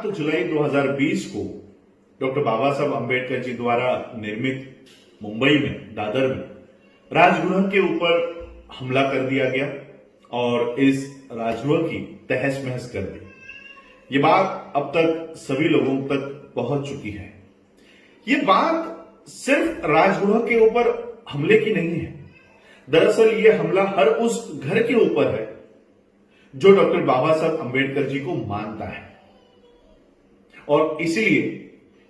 7 जुलाई 2020 को डॉक्टर बाबा साहब अंबेडकर जी द्वारा निर्मित मुंबई में दादर में राजगृह के ऊपर हमला कर दिया गया और इस राजगृह की तहस महस कर दी। ये बात अब तक सभी लोगों तक पहुंच चुकी है। ये बात सिर्फ राजगृह के ऊपर हमले की नहीं है। दरअसल ये हमला हर उस घर के ऊपर है जो डॉक्टर बाबा साहब अंबेडकर जी को मानता है, और इसलिए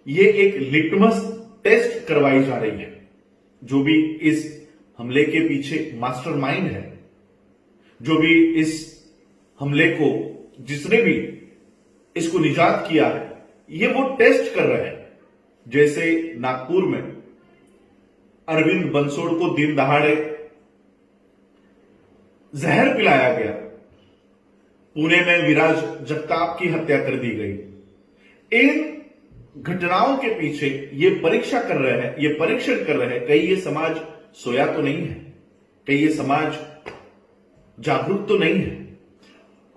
ये एक लिटमस टेस्ट करवाई जा रही है। जो भी इस हमले के पीछे मास्टरमाइंड है, जो भी इस हमले को, जिसने भी इसको निजात किया है, ये वो टेस्ट कर रहे हैं। जैसे नागपुर में अरविंद बंसोड़ को दिन दहाड़े जहर पिलाया गया, पुणे में विराज जगताप की हत्या कर दी गई। इन घटनाओं के पीछे ये परीक्षा कर रहे हैं, ये परीक्षण कर रहे हैं, कहीं ये समाज सोया तो नहीं है, कहीं ये समाज जागरूक तो नहीं है।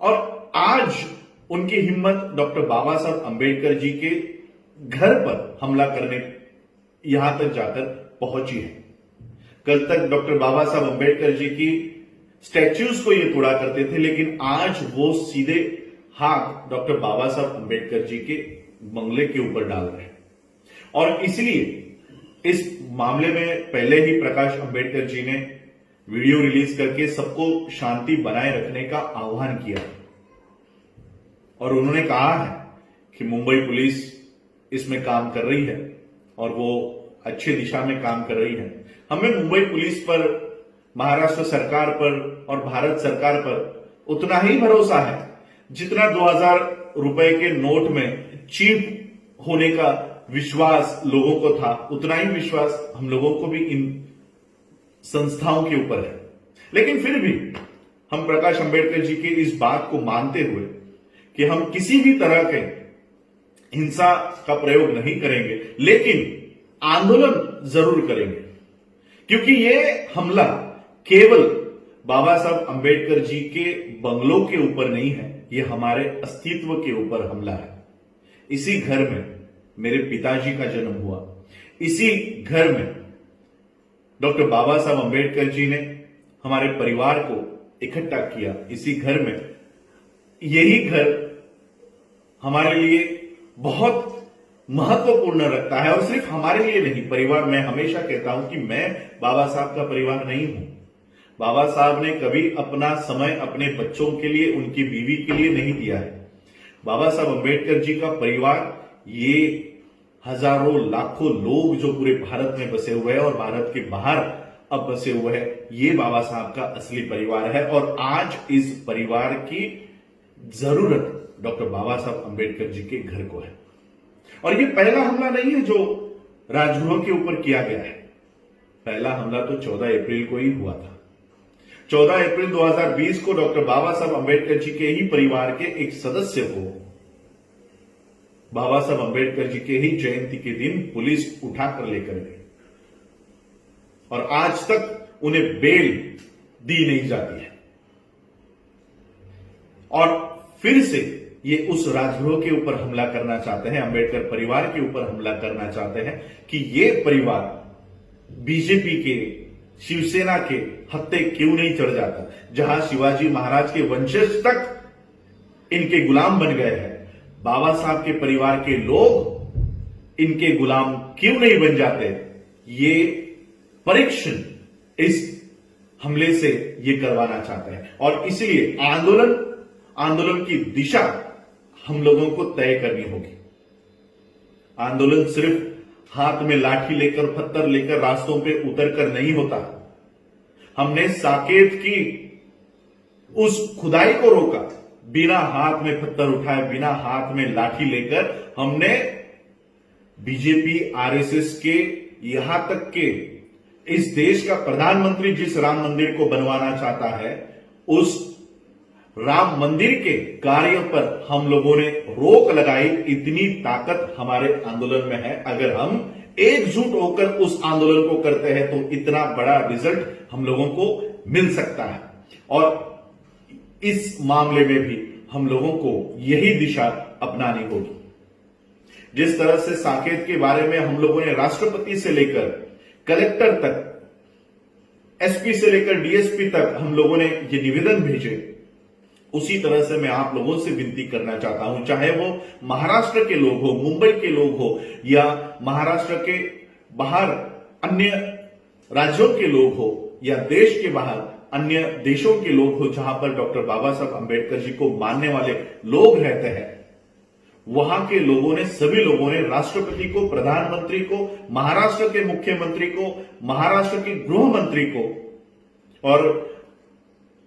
और आज उनकी हिम्मत डॉक्टर बाबा साहब अंबेडकर जी के घर पर हमला करने यहां तक जाकर पहुंची है। कल तक डॉक्टर बाबा साहब अंबेडकर जी की स्टैच्यूज को ये तोड़ा करते थे, लेकिन आज वो सीधे हाथ डॉक्टर बाबा साहब अंबेडकर जी के बंगले के ऊपर डाल रहे हैं। और इसलिए इस मामले में पहले ही प्रकाश अंबेडकर जी ने वीडियो रिलीज करके सबको शांति बनाए रखने का आह्वान किया, और उन्होंने कहा है कि मुंबई पुलिस इसमें काम कर रही है और वो अच्छी दिशा में काम कर रही है। हमें मुंबई पुलिस पर, महाराष्ट्र सरकार पर और भारत सरकार पर उतना ही भरोसा है जितना 2000 रुपए के नोट में चीप होने का विश्वास लोगों को था, उतना ही विश्वास हम लोगों को भी इन संस्थाओं के ऊपर है। लेकिन फिर भी हम प्रकाश अंबेडकर जी की इस बात को मानते हुए कि हम किसी भी तरह के हिंसा का प्रयोग नहीं करेंगे, लेकिन आंदोलन जरूर करेंगे, क्योंकि ये हमला केवल बाबा साहब अंबेडकर जी के बंगलों के ऊपर नहीं है, ये हमारे अस्तित्व के ऊपर हमला है। इसी घर में मेरे पिताजी का जन्म हुआ, इसी घर में डॉक्टर बाबा साहब अंबेडकर जी ने हमारे परिवार को इकट्ठा किया। इसी घर में, यही घर हमारे लिए बहुत महत्वपूर्ण रखता है, और सिर्फ हमारे लिए नहीं, परिवार। मैं हमेशा कहता हूं कि मैं बाबा साहब का परिवार नहीं हूं। बाबा साहब ने कभी अपना समय अपने बच्चों के लिए, उनकी बीवी के लिए नहीं दिया है। बाबा साहब अंबेडकर जी का परिवार ये हजारों लाखों लोग जो पूरे भारत में बसे हुए हैं और भारत के बाहर अब बसे हुए हैं, ये बाबा साहब का असली परिवार है। और आज इस परिवार की जरूरत डॉक्टर बाबा साहब अंबेडकर जी के घर को है। और ये पहला हमला नहीं है जो राजगृह के ऊपर किया गया है। पहला हमला तो 14 अप्रैल को ही हुआ था। 14 अप्रैल 2020 को डॉक्टर बाबा साहब अंबेडकर जी के ही परिवार के एक सदस्य को बाबा साहब अंबेडकर जी के ही जयंती के दिन पुलिस उठाकर लेकर गई, और आज तक उन्हें बेल दी नहीं जाती है। और फिर से ये उस राजगृह के ऊपर हमला करना चाहते हैं, अंबेडकर परिवार के ऊपर हमला करना चाहते हैं कि ये परिवार बीजेपी के, शिवसेना के हत्थे क्यों नहीं चढ़ जाता। जहां शिवाजी महाराज के वंशज तक इनके गुलाम बन गए हैं, बाबा साहब के परिवार के लोग इनके गुलाम क्यों नहीं बन जाते। ये परीक्षण इस हमले से ये करवाना चाहते हैं, और इसलिए आंदोलन की दिशा हम लोगों को तय करनी होगी। आंदोलन सिर्फ हाथ में लाठी लेकर, पत्थर लेकर रास्तों पे उतरकर नहीं होता। हमने साकेत की उस खुदाई को रोका, बिना हाथ में पत्थर उठाए, बिना हाथ में लाठी लेकर हमने बीजेपी, आरएसएस के, यहां तक के इस देश का प्रधानमंत्री जिस राम मंदिर को बनवाना चाहता है, उस राम मंदिर के कार्य पर हम लोगों ने रोक लगाई। इतनी ताकत हमारे आंदोलन में है। अगर हम एकजुट होकर उस आंदोलन को करते हैं तो इतना बड़ा रिजल्ट हम लोगों को मिल सकता है। और इस मामले में भी हम लोगों को यही दिशा अपनानी होगी। जिस तरह से साकेत के बारे में हम लोगों ने राष्ट्रपति से लेकर कलेक्टर तक, एसपी से लेकर डीएसपी तक हम लोगों ने ये निवेदन भेजे, उसी तरह से मैं आप लोगों से विनती करना चाहता हूं, चाहे वो महाराष्ट्र के लोग हो, मुंबई के लोग हो, या महाराष्ट्र के बाहर अन्य राज्यों के लोग हो, या देश के बाहर अन्य देशों के लोग हो जहां पर डॉक्टर बाबा साहब अंबेडकर जी को मानने वाले लोग रहते हैं, वहां के लोगों ने, सभी लोगों ने राष्ट्रपति को, प्रधानमंत्री को, महाराष्ट्र के मुख्यमंत्री को, महाराष्ट्र के गृह मंत्री को और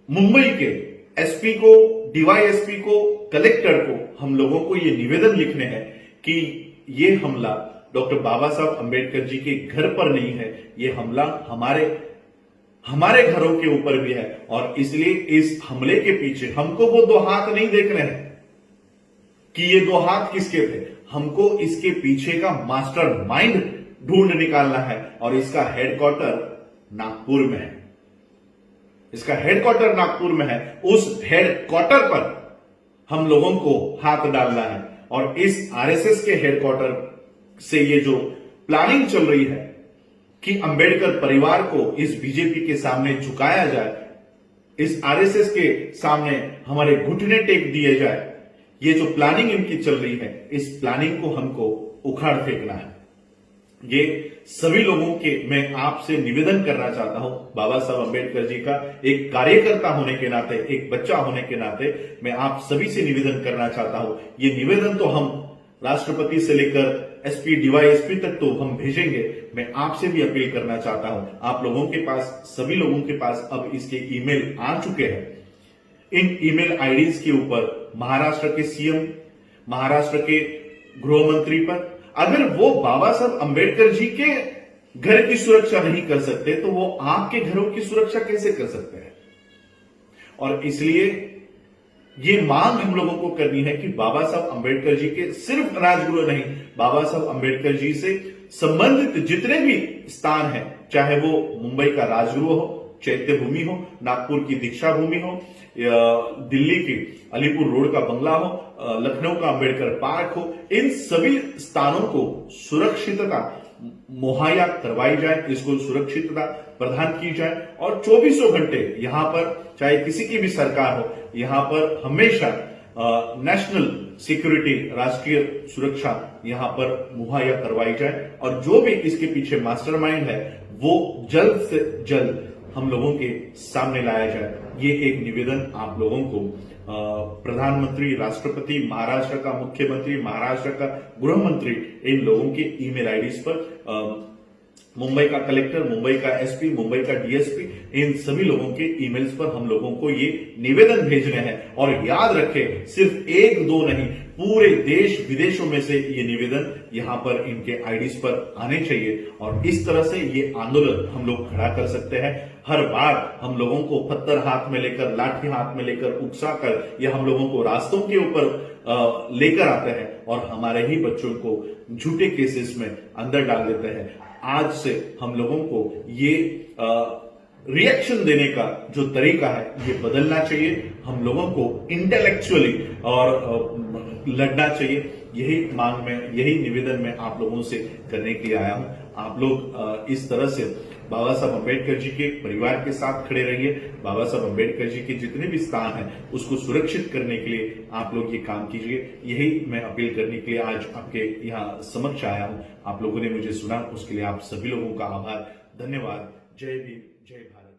मुंबई के एसपी को, डीवाईएसपी को, कलेक्टर को हम लोगों को ये निवेदन लिखने हैं कि ये हमला डॉक्टर बाबा साहब अंबेडकर जी के घर पर नहीं है, ये हमला हमारे घरों के ऊपर भी है। और इसलिए इस हमले के पीछे हमको वो दो हाथ नहीं देखने हैं कि ये दो हाथ किसके थे, हमको इसके पीछे का मास्टर माइंड ढूंढ निकालना है और इसका हेडक्वार्टर नागपुर में है। इसका हेडक्वार्टर नागपुर में है। उस हेडक्वार्टर पर हम लोगों को हाथ डालना है और इस आरएसएस के हेडक्वार्टर से ये जो प्लानिंग चल रही है कि अंबेडकर परिवार को इस बीजेपी के सामने झुकाया जाए, इस आरएसएस के सामने हमारे घुटने टेक दिए जाए, ये जो प्लानिंग इनकी चल रही है, इस प्लानिंग को हमको उखाड़ फेंकना है। ये सभी लोगों के मैं आपसे निवेदन करना चाहता हूं, बाबा साहब अंबेडकर जी का एक कार्यकर्ता होने के नाते, एक बच्चा होने के नाते मैं आप सभी से निवेदन करना चाहता हूं। ये निवेदन तो हम राष्ट्रपति से लेकर एसपी, डीवाईएसपी तक तो हम भेजेंगे। मैं आपसे भी अपील करना चाहता हूं, आप लोगों के पास, सभी लोगों के पास अब इसके ईमेल आ चुके हैं। इन ईमेल आईडीज के ऊपर महाराष्ट्र के सीएम, महाराष्ट्र के गृह मंत्री पर, अगर वो बाबा साहब अंबेडकर जी के घर की सुरक्षा नहीं कर सकते तो वो आपके घरों की सुरक्षा कैसे कर सकते हैं? और इसलिए ये मांग हम लोगों को करनी है कि बाबा साहब अंबेडकर जी के सिर्फ राजगृह नहीं, बाबा साहब अंबेडकर जी से संबंधित जितने भी स्थान हैं, चाहे वो मुंबई का राजगृह हो, चैत्य भूमि हो, नागपुर की दीक्षा भूमि हो, दिल्ली की अलीपुर रोड का बंगला हो, लखनऊ का अंबेडकर पार्क हो, इन सभी स्थानों को सुरक्षितता मुहैया करवाई जाए, इसको सुरक्षितता प्रदान की जाए और 24 घंटे यहां पर, चाहे किसी की भी सरकार हो, यहां पर हमेशा नेशनल सिक्योरिटी, राष्ट्रीय सुरक्षा यहां पर मुहैया करवाई जाए और जो भी इसके पीछे मास्टरमाइंड है वो जल्द से जल्द हम लोगों के सामने लाया जाए। ये एक निवेदन आप लोगों को प्रधानमंत्री, राष्ट्रपति, महाराष्ट्र का मुख्यमंत्री, महाराष्ट्र का गृह मंत्री, इन लोगों के ईमेल आईडीज पर, मुंबई का कलेक्टर, मुंबई का एसपी, मुंबई का डीएसपी, इन सभी लोगों के ईमेल्स पर हम लोगों को ये निवेदन भेजने हैं। और याद रखें, सिर्फ एक दो नहीं, पूरे देश विदेशों में से ये निवेदन यहां पर इनके आईडीज पर आने चाहिए और इस तरह से ये आंदोलन हम लोग खड़ा कर सकते हैं। हर बार हम लोगों को पत्थर हाथ में लेकर, लाठी हाथ में लेकर, उकसाकर, या हम लोगों को रास्तों के ऊपर लेकर आते हैं और हमारे ही बच्चों को झूठे केसेस में अंदर डाल देते हैं। आज से हम लोगों को ये रिएक्शन देने का जो तरीका है ये बदलना चाहिए। हम लोगों को इंटेलेक्चुअली और लड़ना चाहिए। यही मांग में, यही निवेदन में आप लोगों से करने के लिए आया हूं। आप लोग इस तरह से बाबा साहब अंबेडकर जी के परिवार के साथ खड़े रहिए। बाबा साहब अंबेडकर जी के जितने भी स्थान हैं उसको सुरक्षित करने के लिए आप लोग ये काम कीजिए। यही मैं अपील करने के लिए आज आपके यहाँ समक्ष आया हूं। आप लोगों ने मुझे सुना, उसके लिए आप सभी लोगों का आभार, धन्यवाद। जय भीम, जय भारत।